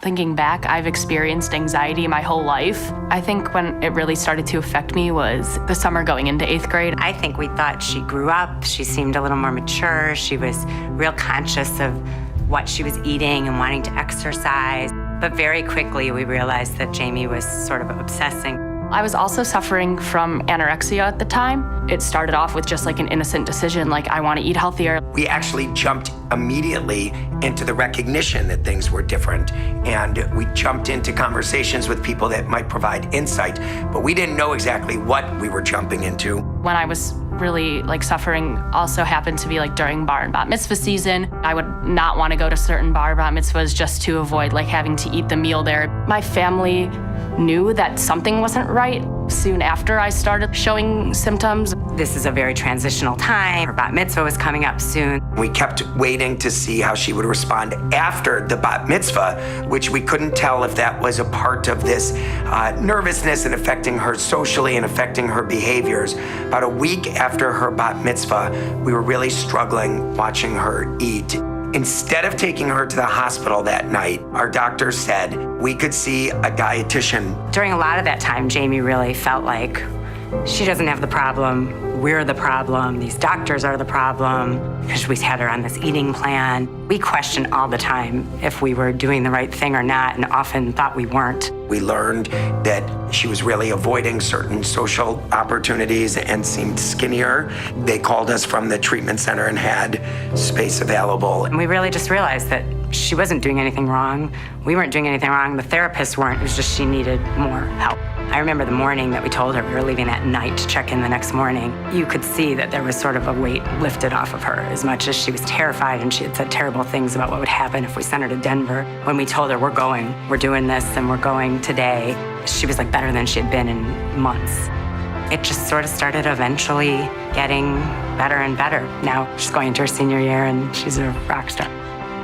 Thinking back, I've experienced anxiety my whole life. I think when it really started to affect me was the summer going into 8th grade. I think we thought she grew up, she seemed a little more mature, she was real conscious of what she was eating and wanting to exercise. But very quickly we realized that Jamie was sort of obsessing. I was also suffering from anorexia at the time. It started off with just like an innocent decision, like I want to eat healthier. We actually jumped immediately into the recognition that things were different, and we jumped into conversations with people that might provide insight, but we didn't know exactly what we were jumping into. When I was really like suffering also happened to be like during bar and bat mitzvah season. I would not want to go to certain bar bat mitzvahs just to avoid like having to eat the meal there. My family knew that something wasn't right soon after I started showing symptoms. This is a very transitional time. Her bat mitzvah was coming up soon. We kept waiting to see how she would respond after the bat mitzvah, which we couldn't tell if that was a part of this nervousness and affecting her socially and affecting her behaviors. About a week after her bat mitzvah, we were really struggling watching her eat. Instead of taking her to the hospital that night, our doctor said we could see a dietitian. During a lot of that time, Jamie really felt like she doesn't have the problem, we're the problem, these doctors are the problem, because we had her on this eating plan. We questioned all the time if we were doing the right thing or not, and often thought we weren't. We learned that she was really avoiding certain social opportunities and seemed skinnier. They called us from the treatment center and had space available. And we really just realized that she wasn't doing anything wrong. We weren't doing anything wrong. The therapists weren't. It was just she needed more help. I remember the morning that we told her we were leaving that night to check in the next morning. You could see that there was sort of a weight lifted off of her, as much as she was terrified and she had said terrible things about what would happen if we sent her to Denver. When we told her we're going, we're doing this and we're going today, she was like better than she had been in months. It just sort of started eventually getting better and better. Now she's going into her senior year and she's a rock star.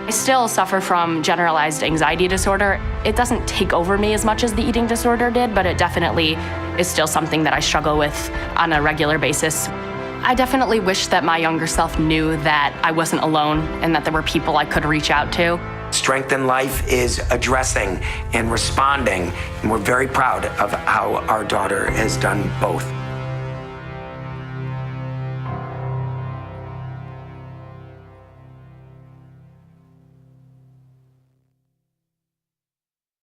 I still suffer from generalized anxiety disorder. It doesn't take over me as much as the eating disorder did, but it definitely is still something that I struggle with on a regular basis. I definitely wish that my younger self knew that I wasn't alone and that there were people I could reach out to. Strength in Life is addressing and responding, and we're very proud of how our daughter has done both.